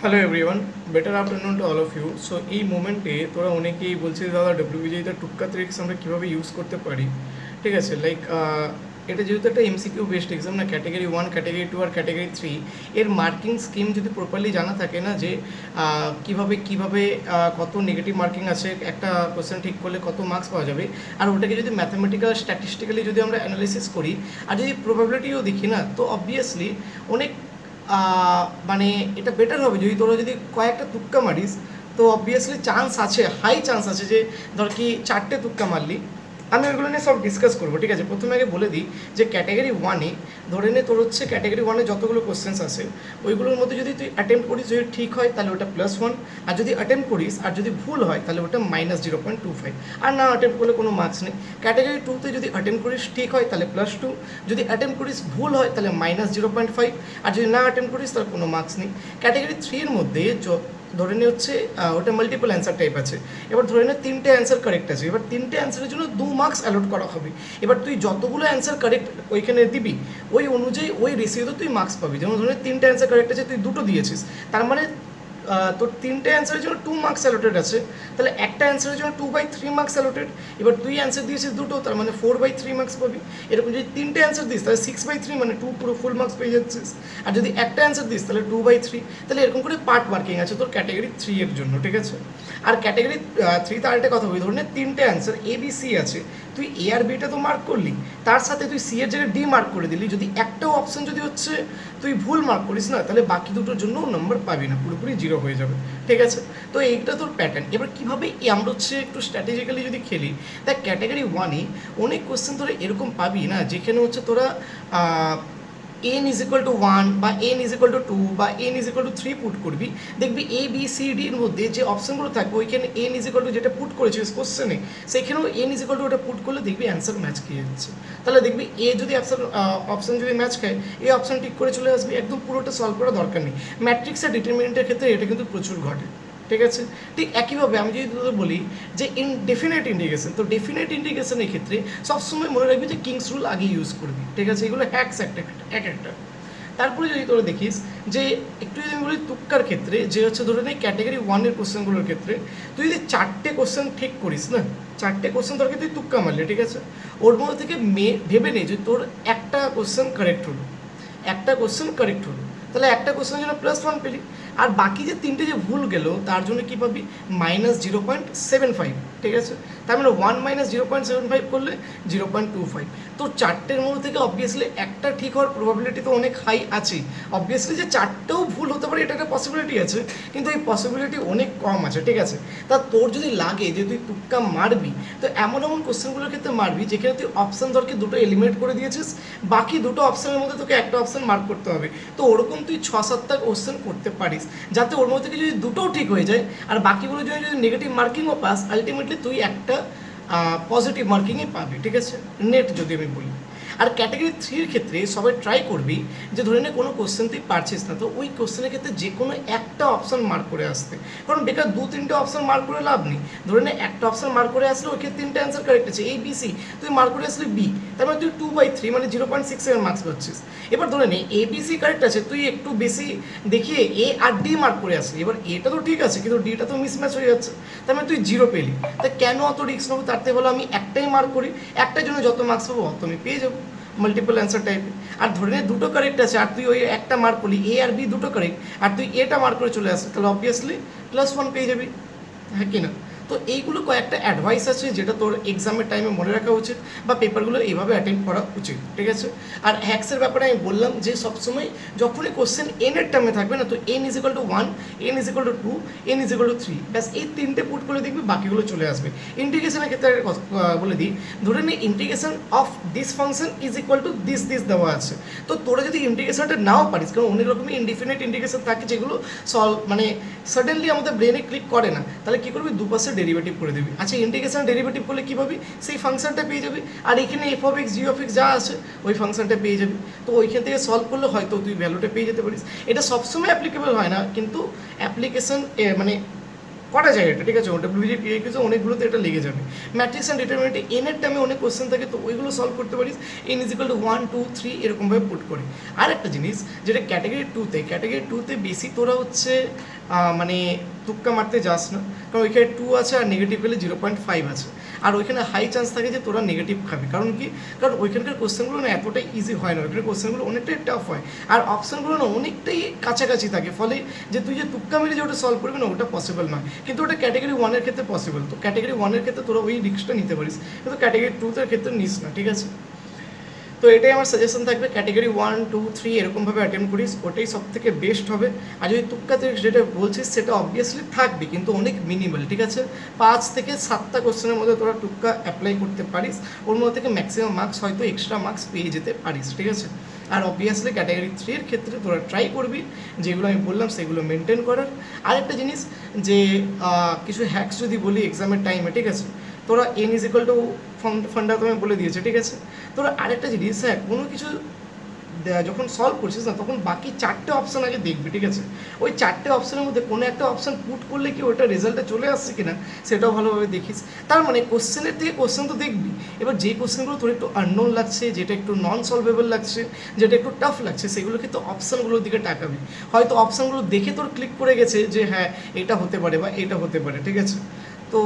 Hello everyone, better afternoon to all of you. So এই মোমেন্টে তোরা অনেকেই বলছিস দাদা ডব্লিউবিজেতে টুক্কা ট্রিক্স আমরা কীভাবে ইউজ করতে পারি। ঠিক আছে, লাইক এটা যেহেতু একটা এমসিকিউ বেসড এক্সাম না, ক্যাটেগরি 1, ক্যাটেগরি 2 আর ক্যাটেগরি 3 এর মার্কিং স্কিম যদি প্রপারলি জানা থাকে না, যে কীভাবে কীভাবে কত নেগেটিভ মার্কিং আছে, একটা কোশ্চেন ঠিক করলে কত মার্কস পাওয়া যাবে, আর ওটাকে যদি ম্যাথামেটিক্যাল স্ট্যাটিস্টিক্যালি যদি আমরা অ্যানালিসিস করি আর যদি প্রবাবিলিটিও দেখি না, তো অবভিয়াসলি অনেক মানে এটা বেটার হবে যদি তোরা যদি কয়েকটা তুক্কা মারিস। তো অবভিয়াসলি চান্স আছে, হাই চান্স আছে যে ধর কি 4টে তুক্কা মারলি। আমি ওইগুলো নিয়ে সব ডিসকাস করবো, ঠিক আছে। প্রথমে আগে বলে দিই যে ক্যাটাগরি 1-এ ধরে নে তোর হচ্ছে ক্যাটাগরি 1-এ যতগুলো কোশ্চেন্স আছে ওইগুলোর মধ্যে যদি তুই অ্যাটেম্প্ট করিস, যদি ঠিক হয় তাহলে ওটা +1, আর যদি অ্যাটেম্প্ট করিস আর যদি ভুল হয় তাহলে ওটা -0.25, আর না অ্যাটেম্প্ট করলে কোনো মার্কস নেই। ক্যাটাগরি 2-তে যদি অ্যাটেম্প্ট করিস ঠিক হয় তাহলে +2, যদি অ্যাটেম্প্ট করিস ভুল হয় তাহলে -0.5, আর যদি না অ্যাটেম্প্ট করিস তাহলে কোনো মার্কস নেই। ক্যাটাগরি 3-এর মধ্যে ধরে নিয়ে হচ্ছে ওটা মাল্টিপল অ্যান্সার টাইপ আছে। এবার ধরে নে 3টে অ্যান্সার কারেক্ট আছে, এবার 3টে অ্যান্সারের জন্য 2 মার্কস অ্যালট করা হবে। এবার তুই যতগুলো অ্যান্সার কারেক্ট ওইখানে দিবি ওই অনুযায়ী ওই রেশিওতে তুই মার্কস পাবি। যেমন ধরে 3টে অ্যান্সার কারেক্ট আছে, তুই 2টো দিয়েছিস, তার মানে তোর 3টে অ্যান্সারের জন্য 2 মার্কস অ্যালোটেড আছে, তাহলে একটা অ্যান্সারের জন্য 2/3 মার্কস অ্যালোটেড। এবার তুই অ্যান্সার দিয়েছিস 2টো, তার মানে 4/3 মার্কস পাবি। এরকম যদি 3টে অ্যান্সার দিস তাহলে 6/3, মানে 2 পুরো ফুল মার্কস পেয়ে যাচ্ছিস। আর যদি একটা অ্যান্সার দিস তাহলে 2/3। তাহলে এরকম করে পার্ট মার্কিং আছে তোর ক্যাটাগরি 3 এর জন্য, ঠিক আছে। আর ক্যাটাগরি 3তে আরেকটা কথা বলি, ধরুন 3টে অ্যান্সার এ বি সি আছে, তুই এ আর বিটা তো মার্ক করলি, তার সাথে তুই সি এর জায়গায় ডি মার্ক করে দিলি। যদি একটাও অপশন যদি হচ্ছে তুই ভুল মার্ক করিস না, তাহলে বাকি দুটোর জন্য নাম্বার পাবি না, পুরোপুরি 0 হয়ে যাবে, ঠিক আছে। তো এইটা তোর প্যাটার্ন। এবার কীভাবে আমরা হচ্ছে একটু স্ট্র্যাটেজিক্যালি যদি খেলি, দেখ ক্যাটাগরি 1-এ অনেক কোশ্চেন তোরা এরকম পাবি না যেখানে হচ্ছে তোরা n = 1 বা n = 2 বা n = 3 পুট করবি, দেখবি এ বি সি ডি এর মধ্যে যে অপশনগুলো থাকবে ওইখানে n = যেটা পুট করেছিস কোশ্চেনে, সেইখানেও n = ওটা পুট করলে দেখবি অ্যান্সার ম্যাচ খেয়ে যাচ্ছে। তাহলে দেখবি এ যদি অপশন যদি ম্যাচ খায়, এই অপশন ঠিক করে চলে আসবি, একদম পুরোটা সলভ করার দরকার নেই। ম্যাট্রিক্স আর ডিটারমিনেন্টের ক্ষেত্রে এটা কিন্তু প্রচুর ঘটে, ঠিক আছে। ঠিক একইভাবে আমি যদি তোদের বলি যে ডেফিনেট ইন্টিগ্রেশন, তো ডেফিনেট ইন্টিগ্রেশনের ক্ষেত্রে সবসময় মনে রাখবি যে কিংস রুল আগে ইউজ করবি, ঠিক আছে। এগুলো হ্যাক্স একটা। তারপরে যদি তোরা দেখিস যে একটু যদি আমি বলি তুক্কার ক্ষেত্রে, যে হচ্ছে ধরে নে ক্যাটাগরি 1-এর কোশ্চেনগুলোর ক্ষেত্রে তুই যদি 4টে কোশ্চেন ঠিক করিস না, 4টে কোশ্চেন তোর তুই তুক্কা মারলে, ঠিক আছে, ওর মধ্যে থেকে ভেবে নে যে তোর একটা কোশ্চেন কারেক্ট হলো, তাহলে একটা কোশ্চেনের জন্য +1 পেলি। আর বাকি যে 3টে যে ভুল গেল তার জন্য কী পাবি, -0.75, ঠিক আছে। তার মানে 1 - 0.75 করলে 0.25। তো 4টের মধ্যে থেকে অবভিয়াসলি একটা ঠিক হওয়ার প্রবাবিলিটি তো অনেক হাই আছে। অবভিয়াসলি যে 4টেও ভুল হতে পারে এটা একটা পসিবিলিটি আছে, কিন্তু এই পসিবিলিটি অনেক কম আছে, ঠিক আছে। তা তোর যদি লাগে যে তুই তুক্কা মারবি, তো এমন কোশ্চেনগুলোর ক্ষেত্রে মারবি যেখানে তুই অপশান ধরকে দুটো এলিমিনেট করে দিয়েছিস, বাকি দুটো অপশানের মধ্যে তোকে একটা অপশান মার্ক করতে হবে। তো ওরকম তুই 6-7টা কোশ্চেন করতে পারিস, যাতে ওর মধ্যে থেকে যদি দুটোও ঠিক হয়ে যায় আর বাকিগুলো যদি নেগেটিভ মার্কিংও পাস, আলটিমেটলি তুই একটা পজিটিভ মার্কিংই পাবি, ঠিক আছে, নেট যদি আমি বলি। আর ক্যাটাগরি 3-এর ক্ষেত্রে সবাই ট্রাই করবি যে ধরে নে কোনো কোশ্চেন তুই পারছিস না, তো ওই কোশ্চেনের ক্ষেত্রে যে কোনো একটা অপশান মার্ক করে আসতে, কারণ বেকার 2-3টে অপশান মার্ক করে লাভ নেই। ধরে নে একটা অপশান মার্ক করে আসলে ওই ক্ষেত্রে 3টে অ্যান্সার কারেক্ট আছে, এ বি সি, তুই মার্ক করে আসলে বি, তার মানে তুই 2/3 মানে 0.67 মার্কস পাচ্ছিস। এবার ধরে নে এ বি সি কারেক্ট আছে, তুই একটু বেশি দেখিয়ে এ আর ডি মার্ক করে আসলি, এবার এটা তো ঠিক আছে কিন্তু ডিটা তো মিসম্যাচ হয়ে যাচ্ছে, তার মানে তুই 0 পেলি। তা কেন অত রিস্ক নেবো, তার থেকে বলো আমি একটাই মার্ক করি, একটার জন্য যত মার্কস পাবো অত আমি পেয়ে যাবো মাল্টিপল অ্যান্সার টাইপে। আর ধরে নে দুটো কারেক্ট আছে আর তুই ওই একটা মার্ক করলি, এ আর বি দুটো কারেক্ট, আর তুই এটা মার্ক করে চলে আসছিস, তাহলে অবভিয়াসলি +1 পেয়ে যাবি, হ্যাঁ কি না। তো এইগুলো কয়েকটা অ্যাডভাইস আছে যেটা তোর এক্সামের টাইমে মনে রাখা উচিত বা পেপারগুলো এইভাবে অ্যাটেন্ড করা উচিত, ঠিক আছে। আর হ্যাক্সের ব্যাপারে আমি বললাম যে সবসময় যখনই কোশ্চেন এনের টার্মে থাকবে না, তো n = 1, n = 2, n = 3, ব্যাস এই 3টে পুট করে দেখবি বাকিগুলো চলে আসবে। ইন্টিগ্রেশনের ক্ষেত্রে বলে দিই, ধরে নে integration of this function = this দেওয়া আছে। তো তোরা যদি ইন্টিগ্রেশনটা নাও পারিস, কারণ অনেক রকমই ইনডিফিনিট ইন্টিগ্রেশন থাকে যেগুলো মানে সাডেনলি আমাদের ব্রেনে ক্লিক করে না, তাহলে কী করবি, দুপাশে ডেরিভেটিভ করে দিবি। আচ্ছা ইন্টিগ্রেশন ডেরিভেটিভ করলে কী পাবি, সেই ফাংশনটা পেয়ে যাবি, আর এখানে f(x) g(x) যা আছে ওই ফাংশনটা পেয়ে যাবি। তো ওইখান থেকে সলভ করলে হয়তো তুই ভ্যালুটা পেয়ে যেতে পারিস। এটা সবসময় অ্যাপ্লিকেবল হয় না, কিন্তু অ্যাপ্লিকেশন মানে করা যায় এটা, ঠিক আছে। ডব্লিউবিজি পিআই কিউজে অনেকগুলোতে এটা লেগে যাবে। ম্যাট্রিক্স অ্যান্ড ডিটারমিনেন্টে এনের টাইমে অনেক কোশ্চেন থাকে, তো ওইগুলো সলভ করতে পারিস এন ইজ ইকুয়াল টু 1 2 3 এরকমভাবে পুট করে। আর একটা জিনিস যেটা ক্যাটাগরি টুতে বেশি তোরা হচ্ছে মানে তুক্কা মারতে যাস না, কারণ ওইখানে 2 আছে আর নেগেটিভ পেলে 0.5 আছে, আর ওইখানে হাই চান্স থাকে যে তোরা নেগেটিভ খাবি। কারণ কি, কারণ ওইখানকার কোশ্চেনগুলো না এতটাই ইজি হয় না, ওইখানে কোশ্চেনগুলো অনেকটাই টাফ হয়, আর অপশানগুলো না অনেকটাই কাছাকাছি থাকে, ফলে যে তুই যে তুক্কা মেরে যে ওটা সলভ করবি না ওটা পসিবল নয়। কিন্তু ওটা ক্যাটাগরি 1-এর ক্ষেত্রে পসিবল, তো ক্যাটাগরি 1-এর ক্ষেত্রে তোরা ওই রিস্কটা নিতে পারিস, কিন্তু ক্যাটাগরি 2-র ক্ষেত্রে নিস না, ঠিক আছে। তো এটাই আমার সাজেশন থাকবে, ক্যাটাগরি 1 2 3 এরকমভাবে অ্যাটেম্প করিস, ওটাই সব থেকে বেস্ট হবে। আর যদি তুক্কা তুই যেটা বলছিস সেটা অবভিয়াসলি থাকবে, কিন্তু অনেক মিনিমাল, ঠিক আছে। 5 থেকে 7টা কোশ্চেনের মধ্যে তোরা তুক্কা অ্যাপ্লাই করতে পারিস, ওর মধ্যে থেকে ম্যাক্সিমাম মার্কস হয়তো এক্সট্রা মার্কস পেয়ে যেতে পারিস, ঠিক আছে। আর অবভিয়াসলি ক্যাটাগরি 3-এর ক্ষেত্রে তোরা ট্রাই করবি যেগুলো আমি বললাম সেগুলো মেনটেন করার। আরেকটা জিনিস যে কিছু হ্যাকস যদি বলি এক্সামের টাইমে, ঠিক আছে, তোরা এন ইজ ইকুয়াল টু ফান্ডা তোমায় বলে দিয়েছে, ঠিক আছে। তোরা আরেকটা জিনিস, হ্যাঁ, কোনো কিছু যখন সলভ করছিস না তখন বাকি 4টে অপশান আগে দেখবি, ঠিক আছে। ওই 4টে অপশানের মধ্যে কোনো একটা অপশান পুট করলে কি ওটা রেজাল্টে চলে আসছে কিনা সেটাও ভালোভাবে দেখিস। তার মানে কোশ্চেনের থেকে কোশ্চেন তো দেখবি, এবার যে কোশ্চেনগুলো তোর একটু আননোন লাগছে, যেটা একটু নন সলভেবল লাগছে, যেটা একটু টাফ লাগছে, সেগুলো কিন্তু অপশানগুলোর দিকে তাকাবি। হয়তো অপশানগুলো দেখে তোর ক্লিক করে গেছে যে হ্যাঁ এটা হতে পারে বা এটা হতে পারে, ঠিক আছে। তো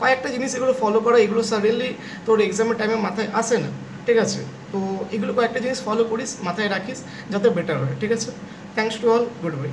কয়েকটা জিনিস এগুলো ফলো করা, এগুলো সাডেনলি তোর এক্সামের টাইমে মাথায় আসে না, ঠিক আছে। তো এগুলো কয়েকটা জিনিস ফলো করিস, মাথায় রাখিস, যাতে বেটার হয়, ঠিক আছে। Thanks to all, good bye.